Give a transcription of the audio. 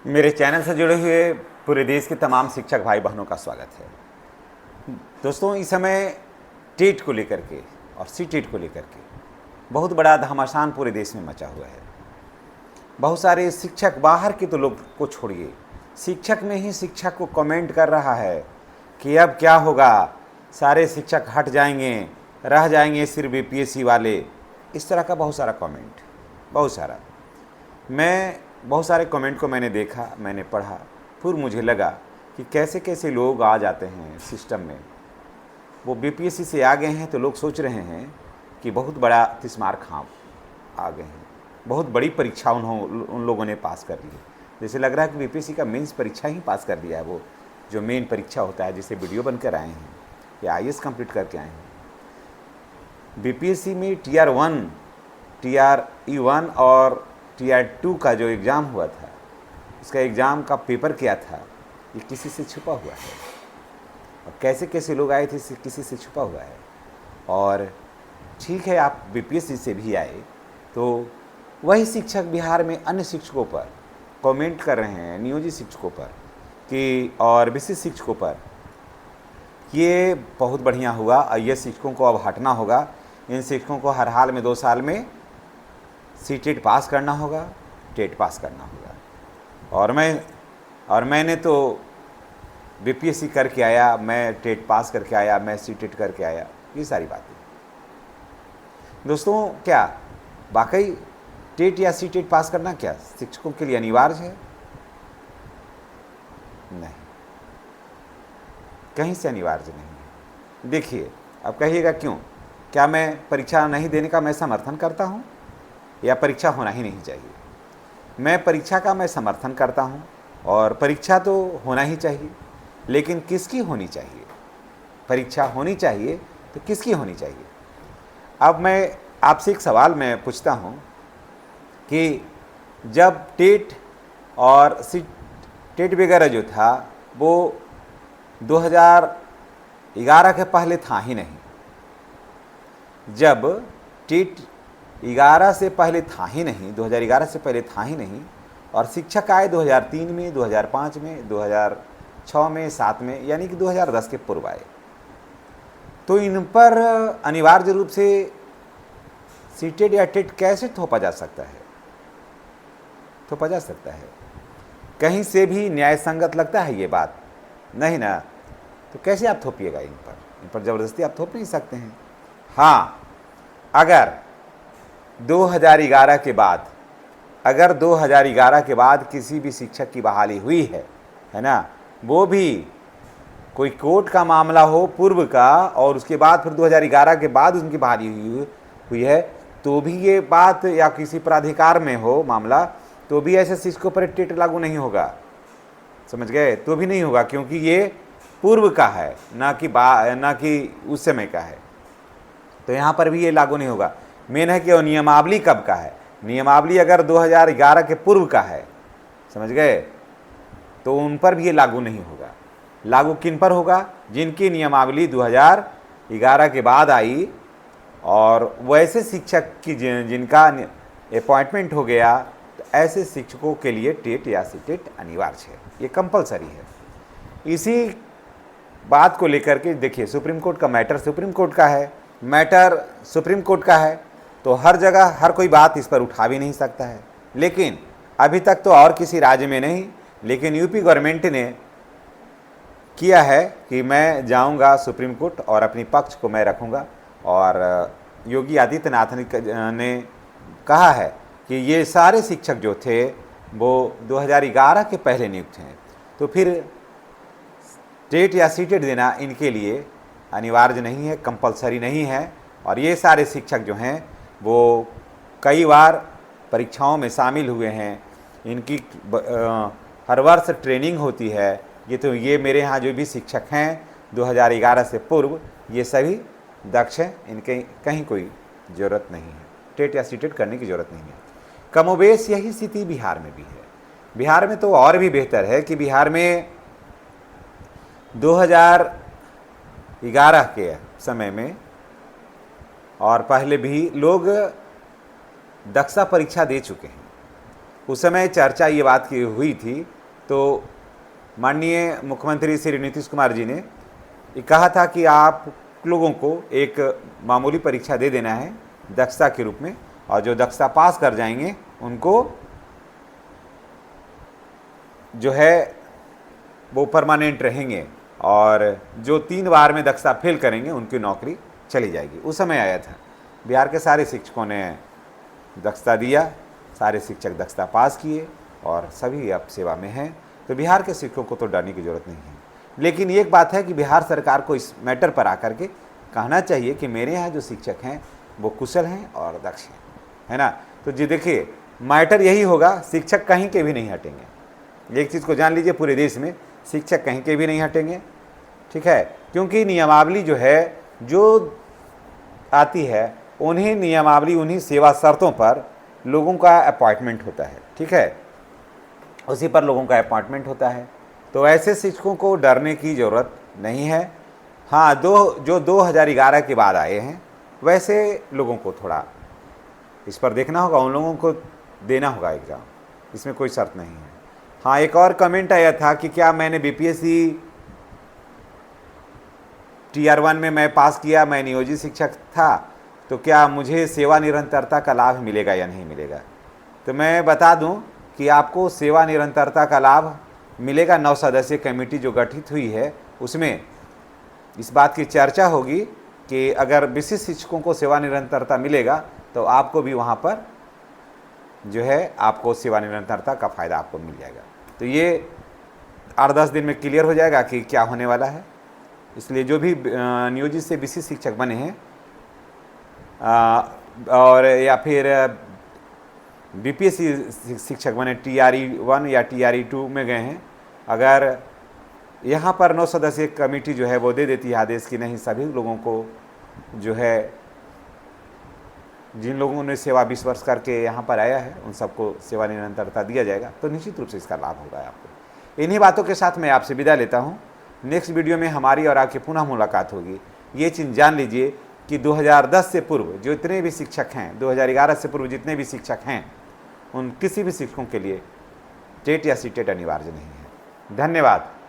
मेरे चैनल से जुड़े हुए पूरे देश के तमाम शिक्षक भाई बहनों का स्वागत है। दोस्तों, इस समय टेट को लेकर के और सी टेट को लेकर के बहुत बड़ा घमासान पूरे देश में मचा हुआ है। बहुत सारे शिक्षक, बाहर के तो लोग को छोड़िए, शिक्षक में ही शिक्षक को कमेंट कर रहा है कि अब क्या होगा, सारे शिक्षक हट जाएंगे, रह जाएंगे सिर्फ बीपीएससी वाले। इस तरह का बहुत सारा कमेंट, बहुत सारा। मैं बहुत सारे कमेंट को मैंने देखा, मैंने पढ़ा, फिर मुझे लगा कि कैसे कैसे लोग आ जाते हैं सिस्टम में। वो बीपीएससी से आ गए हैं तो लोग सोच रहे हैं कि बहुत बड़ा तिस्मार खां आ गए हैं, बहुत बड़ी परीक्षा उन लोगों ने पास कर ली। जैसे लग रहा है कि बीपीएससी का मेंस परीक्षा ही पास कर दिया है, वो जो मेन परीक्षा होता है, जिसे वीडियो बनकर आए हैं या आईएएस कंप्लीट करके आए हैं। बीपीएससी में TR1, TRE1 और TR2 का जो एग्ज़ाम हुआ था, उसका एग्ज़ाम का पेपर क्या था, ये किसी से छुपा हुआ है। और कैसे कैसे लोग आए थे, किसी से छुपा हुआ है। और ठीक है, आप बीपीएससी से भी आए तो वही शिक्षक बिहार में अन्य शिक्षकों पर कमेंट कर रहे हैं, नियोजित शिक्षकों पर कि और विशिष्ट शिक्षकों पर, ये बहुत बढ़िया हुआ और ये शिक्षकों को अब हटना होगा। इन शिक्षकों को हर हाल में 2 साल में सी टेट पास करना होगा, टेट पास करना होगा। और मैंने तो बीपीएससी करके आया, मैं टेट पास करके आया, मैं सी टेट करके आया, ये सारी बातें। दोस्तों, क्या वाकई टेट या सी टेट पास करना क्या शिक्षकों के लिए अनिवार्य है? नहीं, कहीं से अनिवार्य नहीं है। देखिए, अब कहिएगा क्यों? क्या मैं परीक्षा नहीं देने का मैं समर्थन करता हूँ या परीक्षा होना ही नहीं चाहिए? मैं परीक्षा का मैं समर्थन करता हूँ और परीक्षा तो होना ही चाहिए, लेकिन किसकी होनी चाहिए? परीक्षा होनी चाहिए तो किसकी होनी चाहिए? अब मैं आपसे एक सवाल मैं पूछता हूँ कि जब टेट और सी टेट वगैरह जो था वो 2011 के पहले था ही नहीं। जब टेट 11 से पहले था ही नहीं, 2011 से पहले था ही नहीं, और शिक्षक आए 2003 में, 2005 में, 2006 में, 7 में, यानी कि 2010 के पूर्व आए, तो इन पर अनिवार्य रूप से सीटेट या टेट कैसे थोपा जा सकता है? थोपा जा सकता है? कहीं से भी न्याय संगत लगता है ये बात? नहीं ना। तो कैसे आप थोपिएगा इन पर? इन पर ज़बरदस्ती आप थोप नहीं सकते हैं। हाँ, अगर 2011 के बाद, अगर 2011 के बाद किसी भी शिक्षक की बहाली हुई है ना, वो भी कोई कोर्ट का मामला हो पूर्व का, और उसके बाद फिर 2011 के बाद उनकी बहाली हुई है, तो भी ये बात, या किसी प्राधिकार में हो मामला, तो भी ऐसे शिक्षकों पर टेट लागू नहीं होगा। समझ गए? तो भी नहीं होगा, क्योंकि ये पूर्व का है, ना कि उस समय का है। तो यहाँ पर भी ये लागू नहीं होगा। मेन है कि वो नियमावली कब का है। नियमावली अगर 2011 के पूर्व का है, समझ गए, तो उन पर भी ये लागू नहीं होगा। लागू किन पर होगा? जिनकी नियमावली 2011 के बाद आई, और वैसे शिक्षक की जिनका अपॉइंटमेंट हो गया, तो ऐसे शिक्षकों के लिए टेट या सी टेट अनिवार्य है, ये कंपलसरी है। इसी बात को लेकर के देखिए, सुप्रीम कोर्ट का मैटर सुप्रीम कोर्ट का है, मैटर सुप्रीम कोर्ट का है, तो हर जगह हर कोई बात इस पर उठा भी नहीं सकता है। लेकिन अभी तक तो और किसी राज्य में नहीं, लेकिन यूपी गवर्नमेंट ने किया है कि मैं जाऊंगा सुप्रीम कोर्ट और अपनी पक्ष को मैं रखूंगा। और योगी आदित्यनाथ ने कहा है कि ये सारे शिक्षक जो थे वो 2011 के पहले नियुक्त हैं, तो फिर टेट या सी टेट देना इनके लिए अनिवार्य नहीं है, कंपलसरी नहीं है। और ये सारे शिक्षक जो हैं वो कई बार परीक्षाओं में शामिल हुए हैं, इनकी हर वर्ष ट्रेनिंग होती है। ये मेरे यहाँ जो भी शिक्षक हैं 2011 से पूर्व, ये सभी दक्ष हैं, इनके कहीं कोई ज़रूरत नहीं है, टेट या सी टेट करने की ज़रूरत नहीं है। कमोबेश यही स्थिति बिहार में भी है। बिहार में तो और भी बेहतर है कि बिहार में 2011 के समय में और पहले भी लोग दक्षता परीक्षा दे चुके हैं। उस समय चर्चा ये बात की हुई थी तो माननीय मुख्यमंत्री श्री नीतीश कुमार जी ने ये कहा था कि आप लोगों को एक मामूली परीक्षा दे देना है दक्षता के रूप में, और जो दक्षता पास कर जाएंगे उनको जो है वो परमानेंट रहेंगे, और जो 3 बार में दक्षता फेल करेंगे उनकी नौकरी चली जाएगी। उस समय आया था, बिहार के सारे शिक्षकों ने दक्षता दिया, सारे शिक्षक दक्षता पास किए और सभी अब सेवा में हैं। तो बिहार के शिक्षकों को तो डरने की ज़रूरत नहीं है। लेकिन एक बात है कि बिहार सरकार को इस मैटर पर आकर के कहना चाहिए कि मेरे यहाँ जो शिक्षक हैं वो कुशल हैं और दक्ष हैं, है ना। तो जी देखिए, मैटर यही होगा, शिक्षक कहीं के भी नहीं हटेंगे। एक चीज़ को जान लीजिए, पूरे देश में शिक्षक कहीं के भी नहीं हटेंगे, ठीक है। क्योंकि नियमावली जो है जो आती है, उन्हीं नियमावली उन्हीं सेवा शर्तों पर लोगों का अपॉइंटमेंट होता है, ठीक है, उसी पर लोगों का अपॉइंटमेंट होता है। तो ऐसे शिक्षकों को डरने की ज़रूरत नहीं है। हाँ, जो 2011 के बाद आए हैं वैसे लोगों को थोड़ा इस पर देखना होगा, उन लोगों को देना होगा एग्ज़ाम, इसमें कोई शर्त नहीं है। हाँ, एक और कमेंट आया था कि क्या मैंने बीपीएससी Tier 1 में मैं पास किया, मैं नियोजित शिक्षक था, तो क्या मुझे सेवा निरंतरता का लाभ मिलेगा या नहीं मिलेगा। तो मैं बता दूं कि आपको सेवा निरंतरता का लाभ मिलेगा। 9 सदस्यीय कमेटी जो गठित हुई है उसमें इस बात की चर्चा होगी कि अगर विशिष्ट शिक्षकों को सेवा निरंतरता मिलेगा तो आपको भी वहाँ पर जो है आपको सेवा निरंतरता का फ़ायदा आपको मिल जाएगा। तो ये 8-10 दिन में क्लियर हो जाएगा कि क्या होने वाला है। इसलिए जो भी नियोजित से विशिष्ट शिक्षक बने हैं और या फिर बीपीएससी शिक्षक बने TRE 1 या TRE 2 में गए हैं, अगर यहाँ पर 9 सदस्यीय कमेटी जो है वो दे देती है आदेश कि नहीं, सभी लोगों को जो है जिन लोगों ने सेवा 20 वर्ष करके यहाँ पर आया है उन सबको सेवा निरंतरता दिया जाएगा, तो निश्चित रूप से इसका लाभ होगा आपको। इन्हीं बातों के साथ मैं आपसे विदा लेता हूँ। नेक्स्ट वीडियो में हमारी और आपकी पुनः मुलाकात होगी। ये चीज़ जान लीजिए कि 2010 से पूर्व जो इतने भी शिक्षक हैं, 2011 से पूर्व जितने भी शिक्षक हैं, उन किसी भी शिक्षकों के लिए टेट या सीटेट अनिवार्य नहीं है। धन्यवाद।